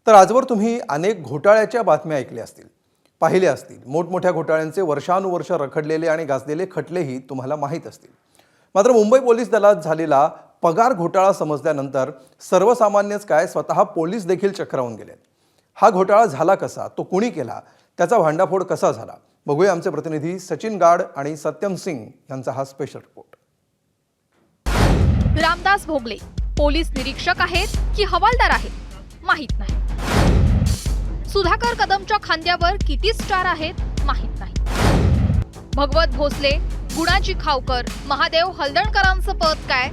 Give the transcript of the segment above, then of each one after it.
तर आजवर तुम्ही अनेक घोटाळ्याच्या बातम्या ऐकल्या असतील, पाहिल्या असतील. मोठमोठ्या घोटाळ्यांचे वर्षानुवर्ष रखडलेले आणि गाजलेले खटलेही तुम्हाला माहीत असतील. मात्र मुंबई पोलीस दलात झालेला पगार घोटाळा समजल्यानंतर सर्वसामान्यच काय स्वतः पोलीस देखील चक्रावून गेले. हा घोटाळा झाला कसा, तो कुणी केला, त्याचा भांडाफोड कसा झाला, बघूया आमचे प्रतिनिधी सचिन गाड आणि सत्यम सिंग यांचा हा स्पेशल रिपोर्ट. रामदास भोगले पोलीस निरीक्षक आहेत की हवालदार आहेत माहित नाही. सुधाकर कदमच्या खांद्यावर किती स्टार आहेत माहित नाही. भगवत भोसले, गुणाजी खावकर, महादेव हलदणकरांचं पद काय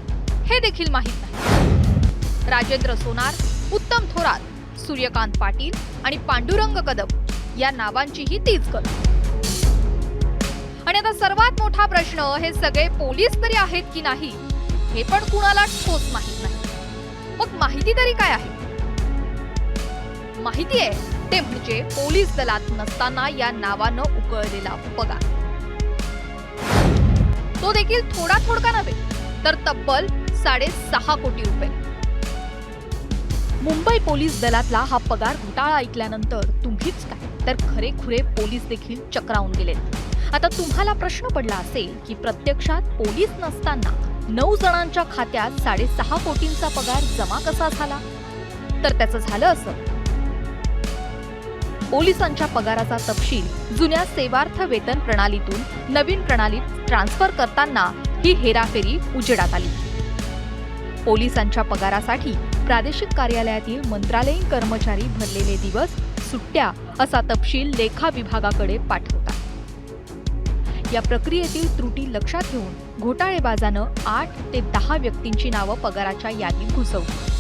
हे देखील माहित नाही. राजेंद्र सोनार, उत्तम थोरात, सूर्यकांत पाटील आणि पांडुरंग कदम या नावांचीही तीच गत. आणि आता सर्वात मोठा प्रश्न, हे सगळे पोलीस तरी आहेत की नाही हे पण कुणाला ठोस माहित नाही. मग माहिती तरी काय आहे? माहिती आहे ते म्हणजे पोलीस दलात नसताना या नावानं उकळलेला पगार. तो देखील थोडा नव्हे तर तब्बल 6.5 कोटी रुपये. मुंबई पोलीस दलातला हा पगार घोटाळा ऐकल्यानंतर तुम्हीच काय तर खरेखुरे पोलीस देखील चक्रावून गेलेत. आता तुम्हाला प्रश्न पडला असेल की प्रत्यक्षात पोलीस नसताना 9 जणांच्या खात्यात 6.5 कोटींचा पगार जमा कसा झाला? तर त्याचं झालं असं. पोलिसांच्या पगाराचा तपशील जुन्या सेवार्थ वेतन प्रणालीतून नवीन प्रणालीत ट्रान्सफर करताना ही हेराफेरी उजेडात आली. पोलिसांच्या पगारासाठी प्रादेशिक कार्यालयातील मंत्रालयीन कर्मचारी भरलेले दिवस, सुट्ट्या असा तपशील लेखा विभागाकडे पाठवतात. या प्रक्रियेतील त्रुटी लक्षात घेऊन घोटाळेबाजानं 8 ते 10 व्यक्तींची नावं पगाराच्या यादीत घुसवली.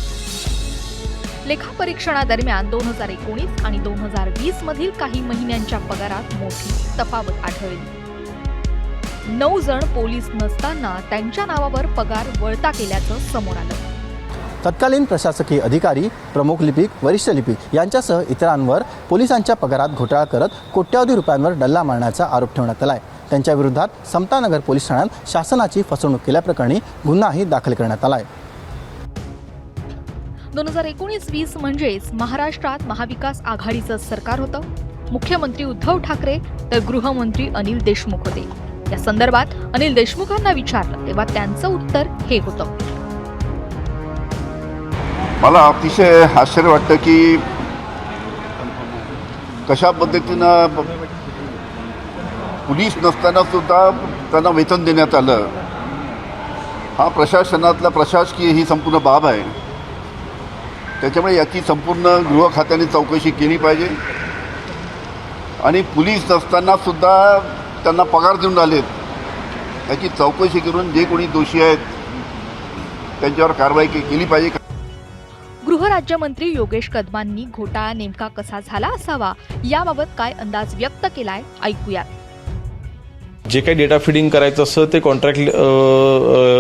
लेखापरीक्षणादरम्यान 2019 आणि 2020 मधील काही महिन्यांच्या पगारात मोठी तफावत आढळली. 9 जण पोलीस नसताना त्यांच्या नावावर पगार वळता केल्याचं समोर आलं. तत्कालीन प्रशासकीय अधिकारी, प्रमुख लिपिक, वरिष्ठ लिपिक यांच्यासह इतरांवर पोलिसांच्या पगारात घोटाळा करत कोट्यावधी रुपयांवर डल्ला मारण्याचा आरोप ठेवण्यात आला आहे. त्यांच्या विरोधात समतानगर पोलीस ठाण्यात शासनाची फसवणूक केल्याप्रकरणी गुन्हाही दाखल करण्यात आला आहे. 2019-20 म्हणजेच महाराष्ट्रात महाविकास आघाडीचं सरकार होतं. मुख्यमंत्री उद्धव ठाकरे तर गृहमंत्री अनिल देशमुख होते. या संदर्भात अनिल देशमुखांना विचारलं तेव्हा त्यांचं उत्तर हे होतं. मला अतिशय आश्चर्य वाटतं की कशा पद्धतीनं पोलीस नसताना सुद्धा त्यांना वेतन देण्यात आलं. हा प्रशासनातला प्रशासकीय ही संपूर्ण बाब आहे. त्याच्यामुळे याची संपूर्ण गृह खात्याने चौकशी केली पाहिजे आणि पोलीस नसताना सुद्धा त्यांना पगार देऊन आलेत याची चौकशी करून जे कोणी दोषी आहेत त्यांच्यावर कारवाई केली पाहिजे. गृहराज्यमंत्री योगेश कदमांनी घोटाळा नेमका कसा झाला असावा याबाबत काय अंदाज व्यक्त केलाय ऐकूयात. जे काही डेटा फिडिंग करायचं असतं ते कॉन्ट्रॅक्ट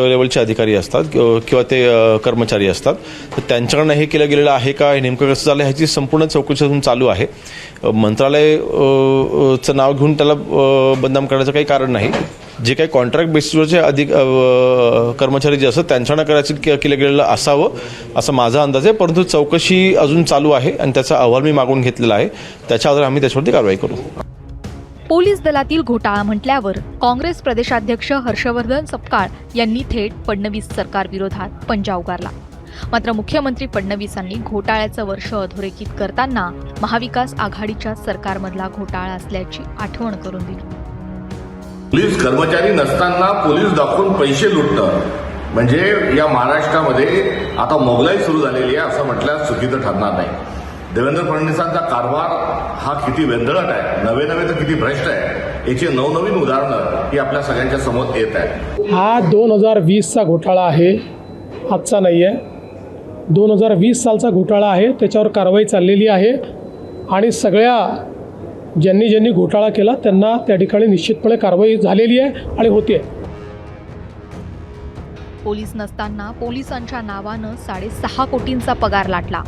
लेवलचे अधिकारी असतात किंवा ते कर्मचारी असतात. तर त्यांच्याकडनं हे केलं गेलेलं आहे का, हे नेमकं कसं झालं ह्याची संपूर्ण चौकशी अजून चालू आहे. मंत्रालयाचं नाव घेऊन त्याला बदनाम करण्याचं काही कारण नाही. जे काही कॉन्ट्रॅक्ट बेसिसवरचे कर्मचारी जे असतात त्यांच्याकडनं करायचं केलं गेलेलं असावं असा माझा अंदाज आहे. परंतु चौकशी अजून चालू आहे आणि त्याचा अहवाल मी मागून घेतलेला आहे. त्याच्या आधारे आम्ही त्याच्यावरती कारवाई करू. पोलीस दलातील घोटाळा म्हटल्यावर काँग्रेस प्रदेशाध्यक्ष हर्षवर्धन सपकाळ यांनी थेट फडणवीस सरकार विरोधात पंजा उगारला. मात्र मुख्यमंत्री फडणवीसांनी घोटाळ्याचं वर्ष अधोरेखित करताना महाविकास आघाडीच्या सरकारमधला घोटाळा असल्याची आठवण करून दिली. पोलीस कर्मचारी नसताना पोलीस दाखवून पैसे लुटणं म्हणजे या महाराष्ट्रामध्ये आता मोगलाई सुरू झालेली आहे असं म्हटल्यास चुकीचं ठरणार नाही. देवेंद्र फडणवीसांचा कारभार हा किती वेंधळट आहे, नवे तर किती भ्रष्ट आहे याची नवनवीन उदाहरणं ही आपल्या सगळ्यांच्या समोर येत आहेत. हा 2020चा घोटाळा आहे, आजचा नाही आहे. 2020 सालचा घोटाळा आहे, त्याच्यावर कारवाई चाललेली आहे आणि सगळ्या ज्यांनी घोटाळा केला त्यांना त्या ठिकाणी निश्चितपणे कारवाई झालेली आहे आणि होते. पोलीस नसताना पोलिसांच्या नावानं 6.5 कोटींचा पगार लाटला.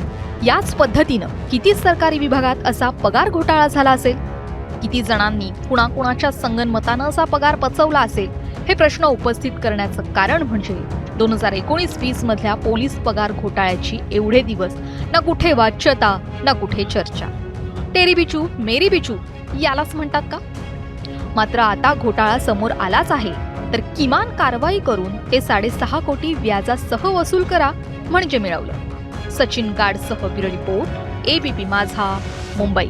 याच पद्धतीनं किती सरकारी विभागात असा पगार घोटाळा झाला असेल? किती जणांनी कुणाकुणाच्या संगनमतानं असा पगार पचवला असेल? हे प्रश्न उपस्थित करण्याचं कारण म्हणजे 2019-20 मधल्या पोलीस पगार घोटाळ्याची एवढे दिवस ना कुठे वाच्यता ना कुठे चर्चा. तेरी बिचू मेरी बिचू यालाच म्हणतात का? मात्र आता घोटाळा समोर आलाच आहे, तर किमान कारवाई करून ते 6.5 कोटी व्याजासह वसूल करा म्हणजे मिळवलं. सचिन गाडसह ब्युरो रिपोर्ट, ABP माझा, मुंबई.